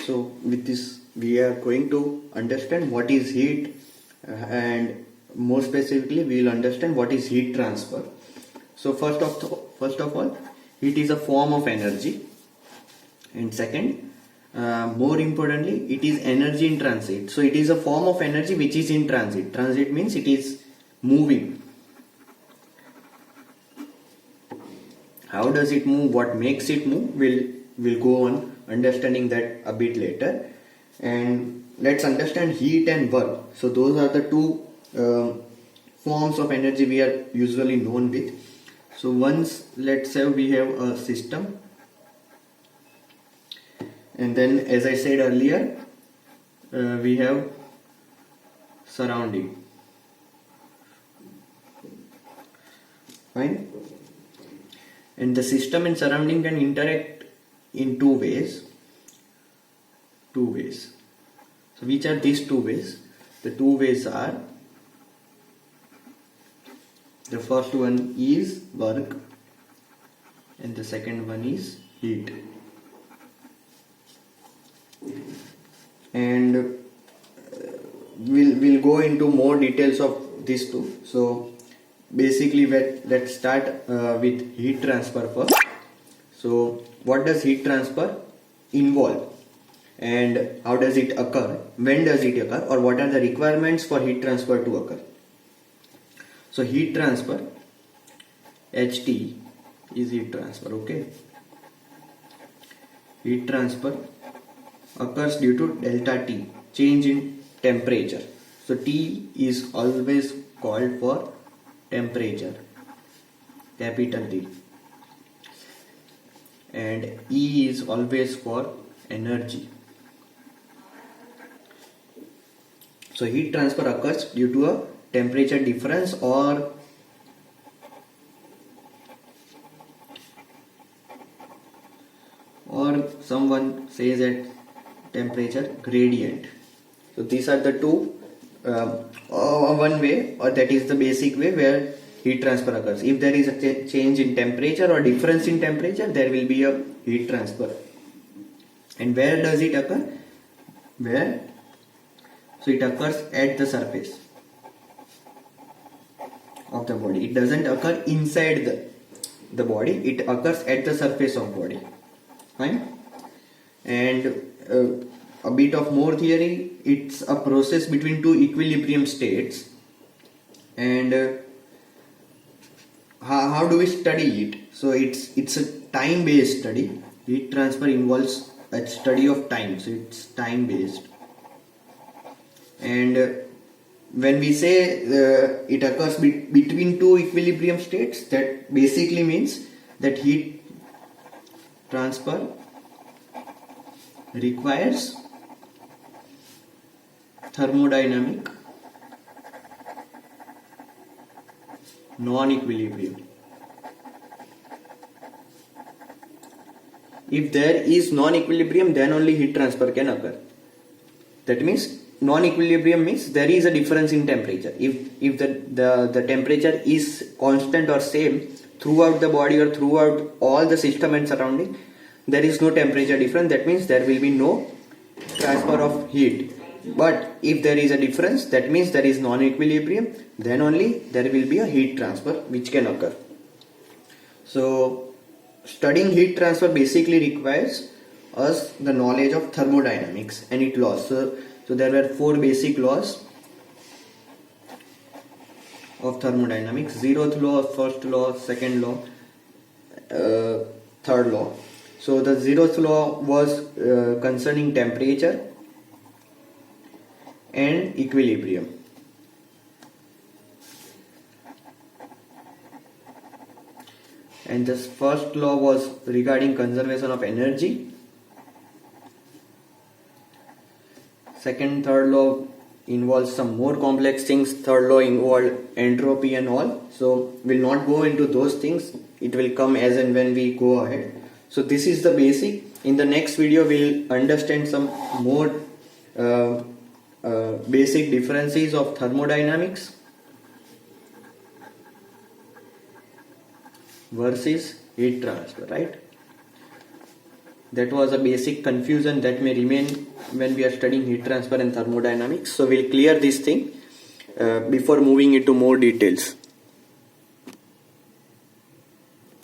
So with this we are going to understand what is heat, and more specifically we will understand what is heat transfer. So first of all, heat is a form of energy, and second, more importantly, it is energy in transit. So it is a form of energy which is in transit. Transit means it is moving. How does it move? What makes it move? We'll go on understanding that a bit later. And let's understand heat and work. So those are the two forms of energy we are usually known with. So once let's say we have a system, and then as I said earlier, we have surrounding. Fine. And the system and surrounding can interact in two ways. So which are these two ways? The two ways are, the first one is work and the second one is heat. And we'll go into more details of these two. So basically let's start with heat transfer first. So what does heat transfer involve, and how does it occur, when does it occur, or what are the requirements for heat transfer to occur? So heat transfer, HT is heat transfer. Okay, heat transfer occurs due to delta T, change in temperature. So T is always called for temperature, capital T, and E is always for energy. So heat transfer occurs due to a temperature difference, or someone says that temperature gradient. So these are the two one way, or that is the basic way where heat transfer occurs. If there is a change in temperature or difference in temperature, there will be a heat transfer. And where does it occur? So it occurs at the surface of the body. It doesn't occur inside the body, it occurs at the surface of body. Fine. And a bit of more theory, it's a process between two equilibrium states. And how do we study it? So it's a time based study. Heat transfer involves a study of time, so it's time based. And when we say it occurs between two equilibrium states, that basically means that heat transfer requires thermodynamic non-equilibrium. If there is non-equilibrium, then only heat transfer can occur. That means non-equilibrium means there is a difference in temperature. If the temperature is constant or same throughout the body or throughout all the system and surrounding, there is no temperature difference. That means there will be no transfer of heat. But if there is a difference, that means there is non-equilibrium, then only there will be a heat transfer which can occur. So studying heat transfer basically requires us the knowledge of thermodynamics and its laws. So there were four basic laws of thermodynamics: zeroth law, first law, second law, third law. So the zeroth law was concerning temperature and equilibrium. And the first law was regarding conservation of energy. Second, third law involves some more complex things. Third law involved entropy and all. So we'll not go into those things. It will come as and when we go ahead. So this is the basic. In the next video, we'll understand some more basic differences of thermodynamics versus heat transfer, right? That was a basic confusion that may remain when we are studying heat transfer and thermodynamics. So we'll clear this thing before moving into more details.